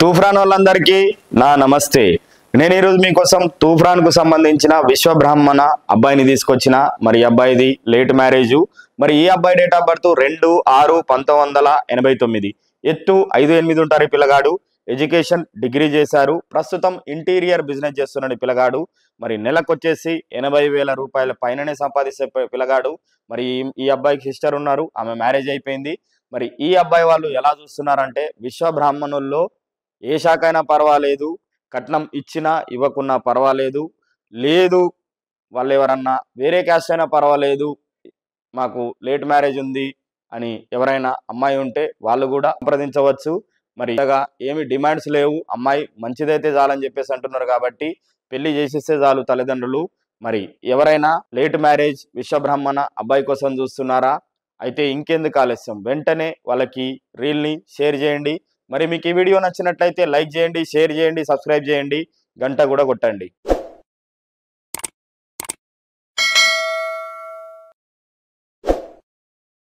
తూఫాన్ వాళ్ళందరికీ నా నమస్తే. నేను ఈరోజు మీకోసం తూఫాన్కు సంబంధించిన విశ్వబ్రాహ్మణ అబ్బాయిని తీసుకొచ్చిన. మరి ఈ అబ్బాయిది లేట్ మ్యారేజ్. మరి ఈ అబ్బాయి డేట్ ఆఫ్ బర్త్ 2/6/1989. ఎత్తు 5'8" ఉంటారు ఈ పిల్లగాడు. ఎడ్యుకేషన్ డిగ్రీ చేశారు. ప్రస్తుతం ఇంటీరియర్ బిజినెస్ చేస్తున్నాడు ఈ పిల్లగాడు. మరి నెలకొచ్చేసి 80,000 రూపాయల పైననే సంపాదించే పిల్లగాడు. మరి ఈ అబ్బాయికి సిస్టర్ ఉన్నారు, ఆమె మ్యారేజ్ అయిపోయింది. మరి ఈ అబ్బాయి వాళ్ళు ఎలా చూస్తున్నారంటే, విశ్వబ్రాహ్మణుల్లో ఏ శాఖ అయినా పర్వాలేదు, కట్నం ఇచ్చినా ఇవ్వకున్నా పర్వాలేదు, లేదు వాళ్ళు ఎవరన్నా వేరే క్యాస్ట్ అయినా పర్వాలేదు, మాకు లేట్ మ్యారేజ్ ఉంది అని ఎవరైనా అమ్మాయి ఉంటే వాళ్ళు కూడా సంప్రదించవచ్చు. మరి ఇలాగా ఏమి డిమాండ్స్ లేవు, అమ్మాయి మంచిదైతే చాలని చెప్పేసి అంటున్నారు. కాబట్టి పెళ్లి చేసేస్తే చాలు తల్లిదండ్రులు. మరి ఎవరైనా లేట్ మ్యారేజ్ విశ్వబ్రాహ్మణ అబ్బాయి కోసం చూస్తున్నారా? అయితే ఇంకెందుకు ఆలస్యం, వెంటనే వాళ్ళకి రీల్ని షేర్ చేయండి. మరి మీకు ఈ వీడియో నచ్చినట్లయితే లైక్ చేయండి, షేర్ చేయండి, సబ్స్క్రైబ్ చేయండి, గంట కూడా కొట్టండి.